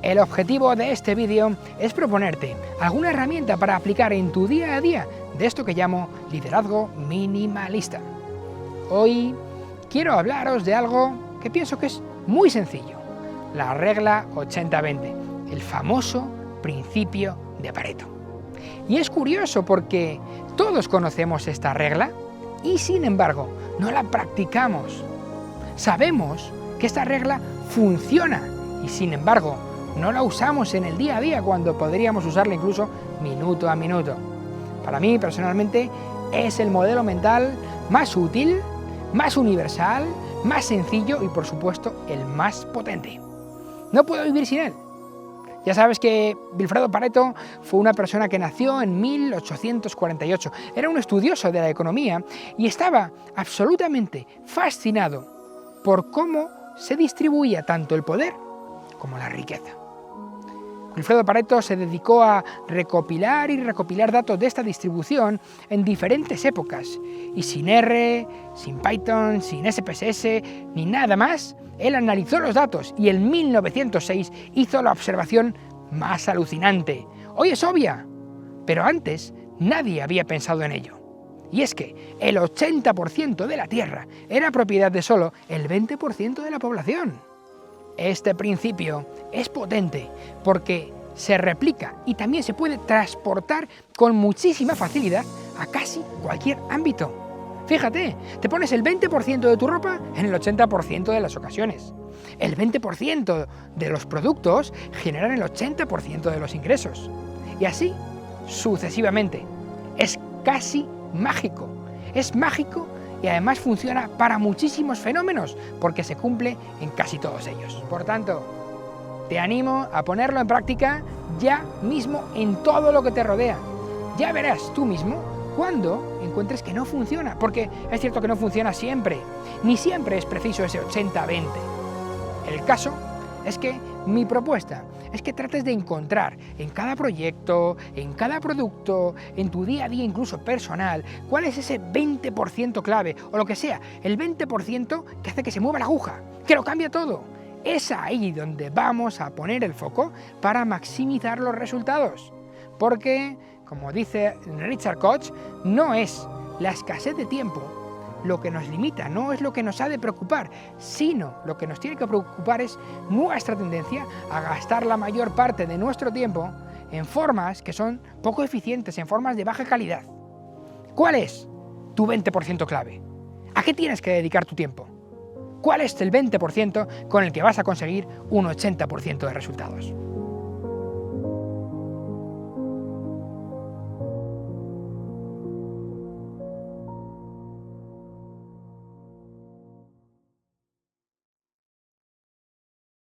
El objetivo de este vídeo es proponerte alguna herramienta para aplicar en tu día a día de esto que llamo liderazgo minimalista. Hoy quiero hablaros de algo que pienso que es muy sencillo, la regla 80-20, el famoso principio de Pareto. Y es curioso porque todos conocemos esta regla y sin embargo no la practicamos. Sabemos que esta regla funciona y sin embargo no la usamos en el día a día cuando podríamos usarla incluso minuto a minuto. Para mí personalmente es el modelo mental más útil, más universal, más sencillo y por supuesto el más potente. No puedo vivir sin él. Ya sabes que Vilfredo Pareto fue una persona que nació en 1848. Era un estudioso de la economía y estaba absolutamente fascinado por cómo se distribuía tanto el poder como la riqueza. Vilfredo Pareto se dedicó a recopilar datos de esta distribución en diferentes épocas, y sin R, sin Python, sin SPSS, ni nada más, él analizó los datos y en 1906 hizo la observación más alucinante. Hoy es obvia, pero antes nadie había pensado en ello. Y es que el 80% de la Tierra era propiedad de solo el 20% de la población. Este principio es potente porque se replica y también se puede transportar con muchísima facilidad a casi cualquier ámbito. Fíjate, te pones el 20% de tu ropa en el 80% de las ocasiones. El 20% de los productos generan el 80% de los ingresos. Y así sucesivamente. Es casi mágico. Es mágico y además funciona para muchísimos fenómenos porque se cumple en casi todos ellos. Por tanto, te animo a ponerlo en práctica ya mismo en todo lo que te rodea. Ya verás tú mismo cuando encuentres que no funciona, porque es cierto que no funciona siempre, ni siempre es preciso ese 80-20. El caso es que mi propuesta es que trates de encontrar en cada proyecto, en cada producto, en tu día a día incluso personal, cuál es ese 20% clave, o lo que sea, el 20% que hace que se mueva la aguja, que lo cambia todo. Es ahí donde vamos a poner el foco para maximizar los resultados. Porque, como dice Richard Koch, no es la escasez de tiempo lo que nos limita, no es lo que nos ha de preocupar, sino lo que nos tiene que preocupar es nuestra tendencia a gastar la mayor parte de nuestro tiempo en formas que son poco eficientes, en formas de baja calidad. ¿Cuál es tu 20% clave? ¿A qué tienes que dedicar tu tiempo? ¿Cuál es el 20% con el que vas a conseguir un 80% de resultados?